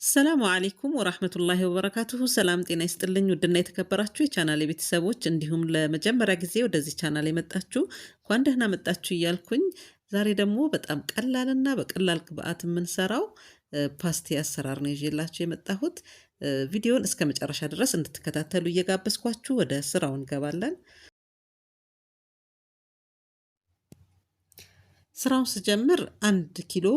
ሰላሙ አለይኩም ወራህመቱላሂ ወበረካቱሁ። ሰላም ጤና ይስጥልኝ። ውድና የተከበራችሁ የቻናሌ ቤተሰቦች እንዲሁም ለመጀመሪያ ጊዜ ወደዚህ ቻናል የመጣችሁ እንኳን ደህና መጣችሁ እያልኩኝ ዛሬ ደግሞ በጣም ቀላልና በቀላል ግብአት የምንሰራው ፓስቲ አሰራር ነው ይዤላችሁ የመጣሁት። ቪዲዮን እስከ መጨረሻ ድረስ እንድትከታተሉ እየጋበዝኳችሁ ወደ ስራው እንገባለን። ስራውን ስጀምር 1 ኪሎ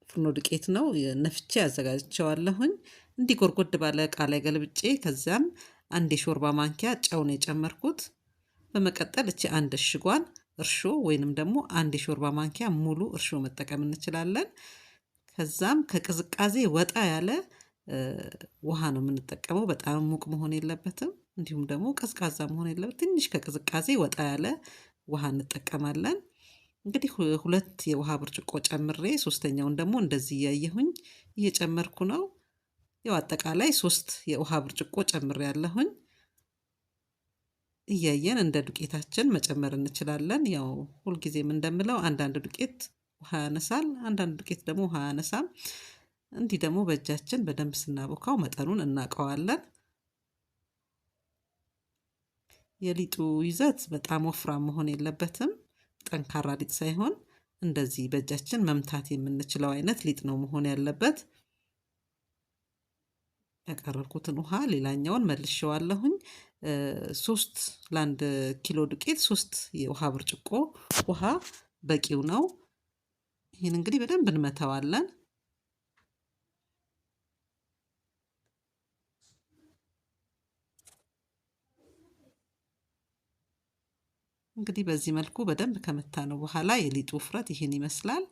ፍርኖ ዱቄት ነው ነፍቼ አዘጋጅቼዋለሁኝ። እንዲህ ጎርጎድ ባለ እቃ ላይ ገልብጬ ከዛም 1 የሾርባ ማንኪያ ጨው ነው የጨመርኩት። በመቀጠል እቺ 1 እሽጓን እርሾ ወይንም ደግሞ 1 የሾርባ ማንኪያ ሙሉ እርሾ መጠቀም እንችላለን። ከዛም ከቅዝቃዜ ወጣ ያለ ውሃ ነው የምንጠቀመው። በጣም ሙቅ መሆን የለበትም፣ እንዲሁም ደግሞ ቀዝቃዛ መሆን የለበትም። ትንሽ ከቅዝቃዜ ወጣ ያለ ውሃ እንጠቀማለን። እንግዲህ 2 የውሃ ብርጭቆ ጨምሬ ሶስተኛውን ደግሞ እንደዚህ እያየሁኝ እየጨመርኩ ነው። ያው አጠቃላይ 3 የውሃ ብርጭቆ ጨምሬያለሁኝ። እያየን እንደ ዱቄታችን መጨመር እንችላለን። ያው ሁልጊዜም እንደምለው አንዳንድ ዱቄት ውሃ ያነሳል፣ አንዳንድ ዱቄት ደግሞ ውሃ ያነሳም። እንዲህ ደግሞ በእጃችን በደንብ ስናቦካው መጠኑን እናውቀዋለን። የሊጡ ይዘት በጣም ወፍራም መሆን የለበትም። ጠንካራ ሊጥ ሳይሆን እንደዚህ በእጃችን መምታት የምንችለው አይነት ሊጥ ነው መሆን ያለበት። ያቀረብኩትን ውሃ ሌላኛውን መልሼዋለሁኝ። 3 ለ1 ኪሎ ዱቄት 3 የውሃ ብርጭቆ ውሃ በቂው ነው። ይህን እንግዲህ በደንብ እንመታዋለን። እንግዲህ በዚህ መልኩ በደንብ ከመታነው በኋላ የሊጡ ውፍረት ይህን ይመስላል።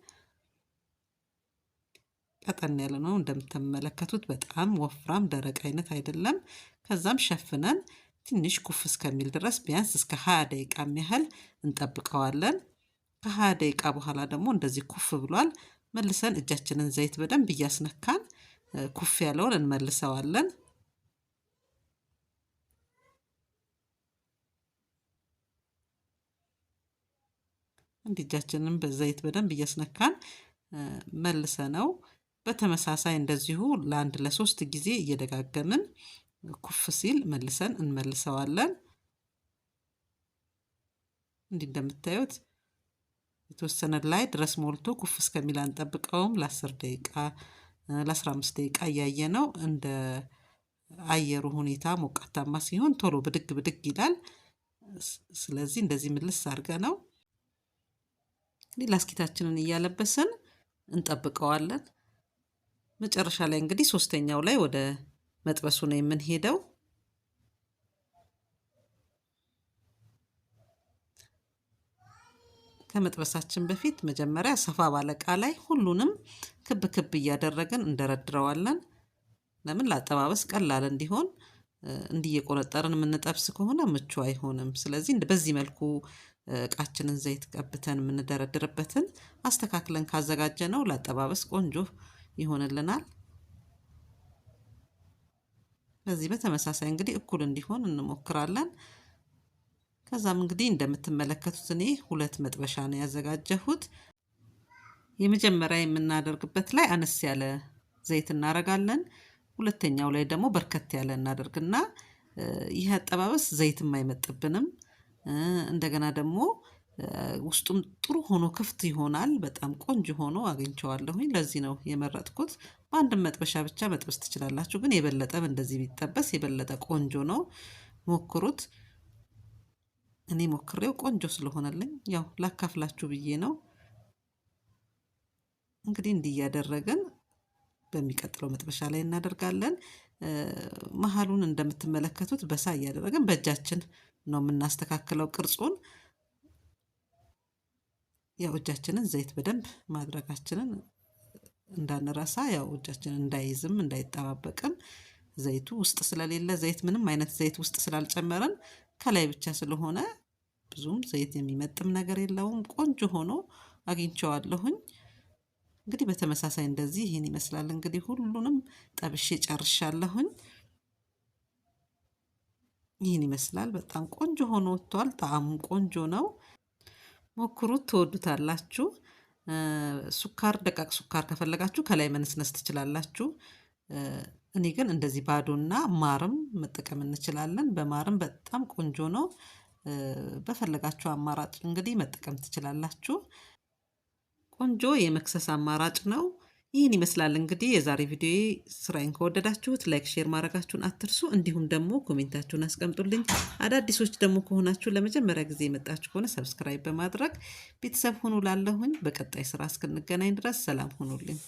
ቀጠን ያለ ነው እንደምትመለከቱት፣ በጣም ወፍራም ደረቅ አይነት አይደለም። ከዛም ሸፍነን ትንሽ ኩፍ እስከሚል ድረስ ቢያንስ እስከ 20 ደቂቃ ያህል እንጠብቀዋለን። ከ20 ደቂቃ በኋላ ደግሞ እንደዚህ ኩፍ ብሏል። መልሰን እጃችንን ዘይት በደንብ እያስነካን ኩፍ ያለውን እንመልሰዋለን። እጃችንን በዘይት በደንብ እያስነካን መልሰነው በተመሳሳይ እንደዚሁ ለ1 ለ3 ጊዜ እየደጋገምን ኩፍ ሲል መልሰን እንመልሰዋለን። እንዲህ እንደምታዩት የተወሰነ ላይ ድረስ ሞልቶ ኩፍ እስከሚል አንጠብቀውም። ለ10 ደቂቃ ለ15 ደቂቃ እያየነው እንደ አየሩ ሁኔታ ሞቃታማ ሲሆን ቶሎ ብድግ ብድግ ይላል። ስለዚህ እንደዚህ ምልስ አድርገነው ላስኪታችንን እያለበስን እንጠብቀዋለን። መጨረሻ ላይ እንግዲህ ሶስተኛው ላይ ወደ መጥበሱ ነው የምንሄደው። ከመጥበሳችን በፊት መጀመሪያ ሰፋ ባለ እቃ ላይ ሁሉንም ክብ ክብ እያደረግን እንደረድረዋለን። ለምን ለአጠባበስ ቀላል እንዲሆን። እንዲየቆነጠርን የምንጠብስ ከሆነ ምቹ አይሆንም። ስለዚህ በዚህ መልኩ እቃችንን ዘይት ቀብተን የምንደረድርበትን አስተካክለን ካዘጋጀነው ለአጠባበስ ቆንጆ ይሆንልናል። በዚህ በተመሳሳይ እንግዲህ እኩል እንዲሆን እንሞክራለን። ከዛም እንግዲህ እንደምትመለከቱት እኔ 2 መጥበሻ ነው ያዘጋጀሁት። የመጀመሪያ የምናደርግበት ላይ አነስ ያለ ዘይት እናደርጋለን። ሁለተኛው ላይ ደግሞ በርከት ያለ እናደርግና ይህ አጠባበስ ዘይትም አይመጥብንም። እንደገና ደግሞ ውስጡም ጥሩ ሆኖ ክፍት ይሆናል። በጣም ቆንጆ ሆኖ አግኝቼዋለሁኝ። ለዚህ ነው የመረጥኩት። በአንድም መጥበሻ ብቻ መጥበስ ትችላላችሁ፣ ግን የበለጠ እንደዚህ ቢጠበስ የበለጠ ቆንጆ ነው። ሞክሩት። እኔ ሞክሬው ቆንጆ ስለሆነልኝ ያው ላካፍላችሁ ብዬ ነው። እንግዲህ እንዲህ እያደረግን በሚቀጥለው መጥበሻ ላይ እናደርጋለን። መሃሉን እንደምትመለከቱት በሳ እያደረግን በእጃችን ነው የምናስተካክለው ቅርጹን። ያው እጃችንን ዘይት በደንብ ማድረጋችንን እንዳንረሳ፣ ያው እጃችንን እንዳይዝም እንዳይጣባበቅም። ዘይቱ ውስጥ ስለሌለ ዘይት ምንም አይነት ዘይት ውስጥ ስላልጨመረን ከላይ ብቻ ስለሆነ ብዙም ዘይት የሚመጥም ነገር የለውም። ቆንጆ ሆኖ አግኝቼዋለሁኝ። እንግዲህ በተመሳሳይ እንደዚህ ይሄን ይመስላል። እንግዲህ ሁሉንም ጠብሼ ጨርሻለሁኝ። ይህን ይመስላል። በጣም ቆንጆ ሆኖ ወጥቷል። ጣዕሙ ቆንጆ ነው። ሞክሩት፣ ትወዱታላችሁ። ሱካር ደቃቅ ሱካር ከፈለጋችሁ ከላይ መነስነስ ትችላላችሁ። እኔ ግን እንደዚህ ባዶና ማርም መጠቀም እንችላለን። በማርም በጣም ቆንጆ ነው። በፈለጋችሁ አማራጭ እንግዲህ መጠቀም ትችላላችሁ። ቆንጆ የመክሰስ አማራጭ ነው። ይህን ይመስላል እንግዲህ የዛሬ ቪዲዮዬ። ስራዬን ከወደዳችሁት ላይክ፣ ሼር ማድረጋችሁን አትርሱ። እንዲሁም ደግሞ ኮሜንታችሁን አስቀምጡልኝ። አዳዲሶች ደግሞ ከሆናችሁ ለመጀመሪያ ጊዜ የመጣችሁ ከሆነ ሰብስክራይብ በማድረግ ቤተሰብ ሁኑ ላለሁኝ። በቀጣይ ስራ እስክንገናኝ ድረስ ሰላም ሁኑልኝ።